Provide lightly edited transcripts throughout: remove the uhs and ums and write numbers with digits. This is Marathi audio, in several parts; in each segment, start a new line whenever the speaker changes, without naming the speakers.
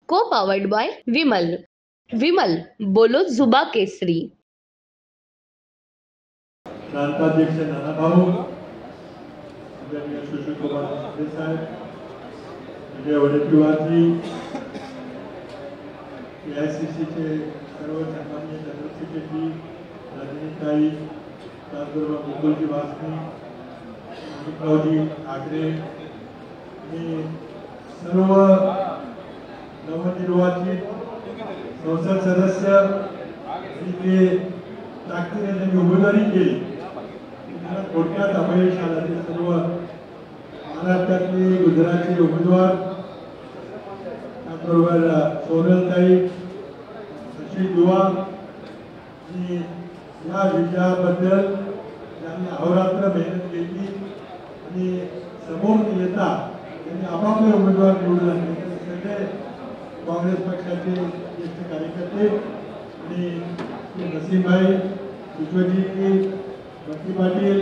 को पावर्ड बाय विमल. विमल, बोलो जुबा केसरी.
प्रांताध्यक्ष नाना भाऊ, आदरणीय सुशील कुमार शिंदे साहेब, विजय वडेट्टीवारजी, AICCचे सर्व सन्माननीय जनरल सेक्रेटरी रजनीताई, त्याचबरोबर मुकुलजी वासनी, अमितरावजी ठाकरे आणि सर्व नवनिर्वाचित संसद सदस्य जे ताकदीने त्यांनी उमेदवारी केली, थोडक्यात अपयश आलं. ते सर्व महाराष्ट्रातले गुजरातचे उमेदवार, त्याचबरोबर सोनलताई, शशी दुवा आणि या विजयाबद्दल त्यांनी अहोरात्र मेहनत केली आणि समोर येता त्यांनी आपापले उमेदवार निवडून आणले. सगळे काँग्रेस पक्षाचे ज्येष्ठ कार्यकर्ते आणि नसीमभाई, विश्वजीतजी, बंटी पाटील,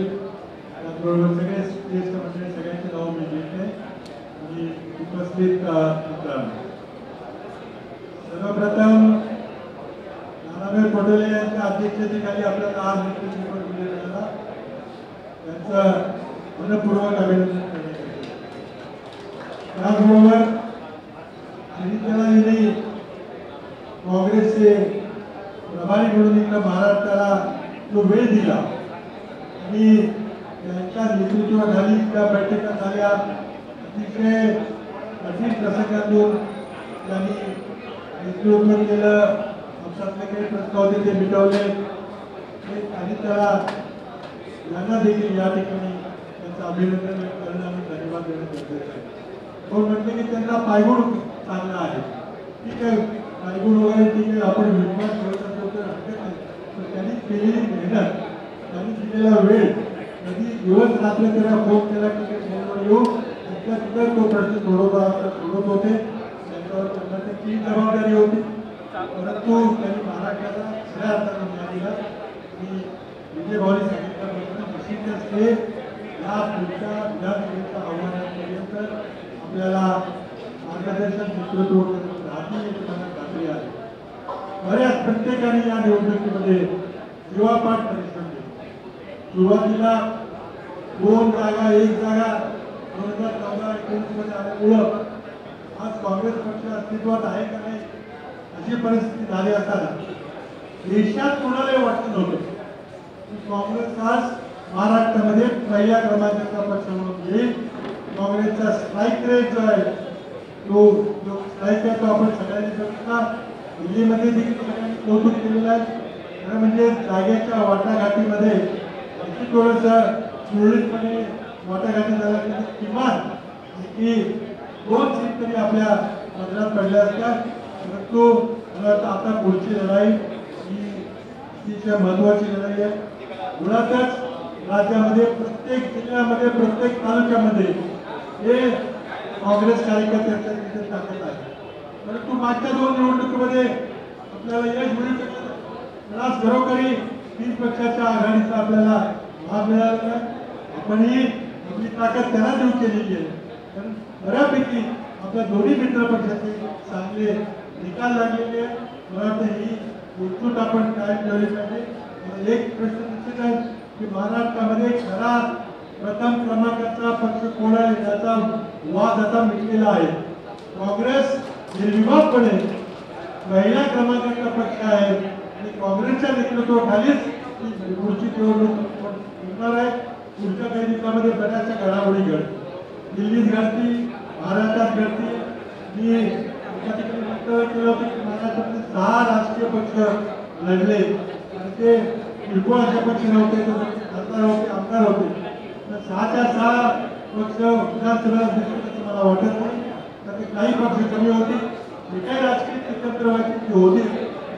त्याचबरोबर सगळे ज्येष्ठ मंडळी, सगळ्यांचे नाव मी घेतले आणि उपस्थित मित्रांनो, सर्वप्रथम नानाभाई पटोले यांच्या अध्यक्षतेखाली आपल्याला आज नेतृत्व दिले झाला, त्यांचं मनपूर्वक अभिनंदन करण्यात येते. त्याचबरोबर त्यांनी काँग्रेसचे प्रभारी म्हणून इकडे महाराष्ट्राला जो वेळ दिला आणि त्यांच्या नेतृत्वाखाली त्या बैठका झाल्या. अतिशय कठीण प्रसंगातून त्यांनी नेतृत्व केलं. पक्षातले काही प्रश्न होते ते मिटवले आणि त्याला यांना देखील या ठिकाणी त्यांचं अभिनंदन करणं आणि धन्यवाद देणं गरजेचं आहे. कोण म्हटलं की त्यांना पायगुण चांगला आहे, ठीक आहे, पायगुण वगैरे ठीक आहे, आपण विश्वास ठेवत असतो तर हरकत नाही, पण त्यांनी केलेली मेहनत, त्यांनी दिलेला वेळ, कधी दिवस रात्र त्याला फोन केला की फोनवर येऊ तिथल्या तिथं तो प्रश्न सोडवत होते. त्यांच्यावर त्यांना त्याची जबाबदारी होती, परंतु त्यांनी महाराष्ट्राला खऱ्या अर्थानं न्याय दिला. आणि विजय भाऊनी सांगितल्याप्रमाणे निश्चित असते या पुढच्या विधानसभेच्या आव्हानापर्यंत आपल्याला मार्गदर्शन नेतृत्व राहतील याची मला खात्री आहे. बऱ्याच प्रत्येकाने या निवडणुकीमध्ये जीवापाड परिश्रम केला. सुरुवातीला 2 जागा 1 जागा 2014-19 मध्ये आल्यामुळं आज काँग्रेस पक्ष अस्तित्वात आहे का नाही अशी परिस्थिती झाली असताना देशात कोणालाही वाटत नव्हतं की काँग्रेस आज महाराष्ट्रामध्ये पहिल्या क्रमांकाचा पक्ष म्हणून येईल. काँग्रेसचा स्ट्राईक रेट जो आहे तो जो स्ट्राईक आहे तो आपण सगळ्यांनी बघितला. दिल्लीमध्ये देखील सगळ्यांनी कौतुक केलेलं आहे. खरं म्हणजे जागेच्या वाटाघाटीमध्ये आणखी थोडंसं सुरळीतपणे वाटाघाटी झाल्या किमान की 2 सीट तरी आपल्या पदरात पडल्या असतात. परंतु मला वाटतं आता पुढची लढाई ही अतिशय महत्वाची लढाई आहे. मुळातच राज्यामध्ये प्रत्येक जिल्ह्यामध्ये प्रत्येक तालुक्यामध्ये हे काँग्रेस कार्यकर्त्यांच्या तिथे ताकद आहे. परंतु मागच्या 2 निवडणुकीमध्ये आपल्याला यश मिळू शकलं. आज खरोखरी 3 पक्षाच्या आघाडीचा आपल्याला भाग मिळाला. आपणही आपली ताकद त्यांना देऊ केलेली आहे. कारण बऱ्यापैकी आपल्या दोन्ही मित्र पक्षाचे चांगले निकाल लागलेले आहेत. मला वाटतं ही एकजूट आपण कायम ठेवली पाहिजे. एक प्रश्न निश्चित आहे की महाराष्ट्रामध्ये खरा प्रथम क्रमांकाचा पक्ष कोण आहे याचा वाद आता मिटलेला आहे. काँग्रेस निर्विवादपणे पहिल्या क्रमांकाचा पक्ष आहे आणि काँग्रेसच्या नेतृत्वाखालीच पुढची निवडणूक होणार आहे. पुढच्या काही दिवसामध्ये बऱ्याचशा घडामोडी घडतील. दिल्लीत घडतील, महाराष्ट्रात घडतील. मी एका ठिकाणी वक्तव्य केलं होतं की महाराष्ट्रातले 6 राजकीय पक्ष लढले आणि ते किरकोळ असे पक्ष नव्हते, खासदार होते, आमदार होते. 6च्या 6 पक्ष विधानसभेला दिसतील असं मला वाटत नाही. तर काही पक्ष कमी होते, जे काही राजकीय एकत्र व्हायची ती होती.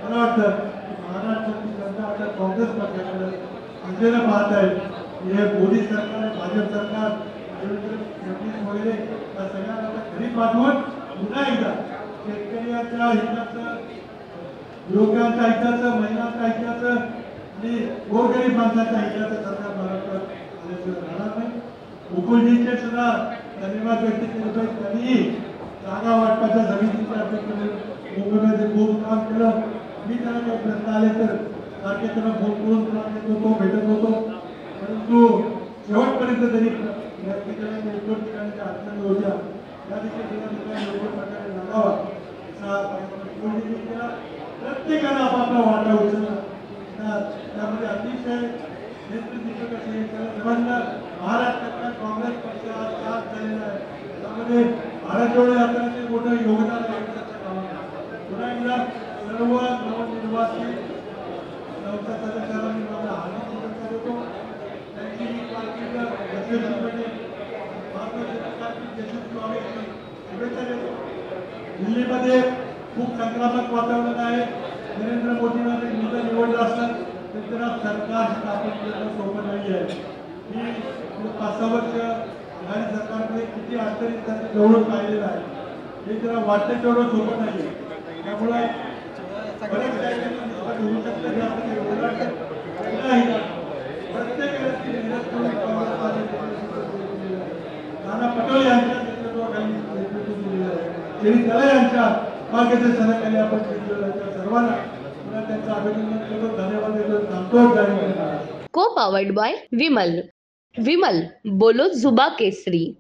मला वाटतं की महाराष्ट्राची जनता आता काँग्रेस पक्षाकडे आशेनं पाहत आहे. हे मोदी सरकार, भाजप सरकार, फडणवीस वगैरे या सगळ्यांना घरी पाठवून पुन्हा एकदा शेतकऱ्यांच्या हिताचं, युवकांच्या हिताचं, महिलांच्या हिताचं आणि गोरगरीब माणसाच्या हिताचं सरकार महाराष्ट्रात आल्याशिवाय राहणार नाही. मुकुलजींचे सुद्धा धन्यवाद व्यक्त केले पाहिजे. त्यांनी जागा वाटपाच्या समितीचे अध्यक्ष मुंबईमध्ये खूप काम केलं. मी त्यांना काही प्रश्न आले तर सारखे त्यांना फोन करून त्रास देत होतो, भेटत होतो. परंतु शेवटपर्यंत त्यांनी प्रयत्न केला. एक-दोन ठिकाणी ज्या अडचणी होत्या त्या देखील जिल्हाधिकारी योग्य प्रकारे लागावा असा प्रयत्न मी केला. प्रत्येकानं आपापला वाटा उचलला. त्यामध्ये अतिशय नेतृत्व असे सर्वांना महाराष्ट्रातल्या काँग्रेस पक्षाचा साथ झालेला आहे. त्यामध्ये महाराष्ट्रामध्ये आपल्याला मोठं योगदान आहे पक्षाच्या कामात. पुन्हा एकदा सर्व नवनिर्वाचित संसद सदस्यांना मी माझा हार्दिक शुभेच्छा देतो. त्यांची ही कारकीर्द यशस्वीपणे भारताची कारकीर्द यशस्वी व्हावी अशी शुभेच्छा देतो. दिल्लीमध्ये खूप संक्रामक वातावरण आहे. नरेंद्र मोदींना मुद्दा निवडला असतात तर त्यांना सरकार स्थापन करणं सोपं नाही आहे. मी 5-6 वर्ष या सरकारमध्ये किती अडचणी त्यांनी जवळून पाहिलेलं आहे. हे जरा वाटतं तेवढं सोपं नाही आहे. त्यामुळे बरेच काही होऊ शकतं की आपण नाही प्रत्येक व्यक्ती मेहनत करून नाना पटोले यांच्या नेतृत्वाखाली नेतृत्व दिलेलं आहे. त्यांनी त्याला यांच्या मार्गदर्शनाखाली आपण घेतलेलं त्या सर्वांना पुन्हा त्यांचं अभिनंदन करतो, धन्यवाद देतो. थांबतो. जय हिंद.
को पावर्ड बाय विमल. विमल बोलो जुबा केसरी.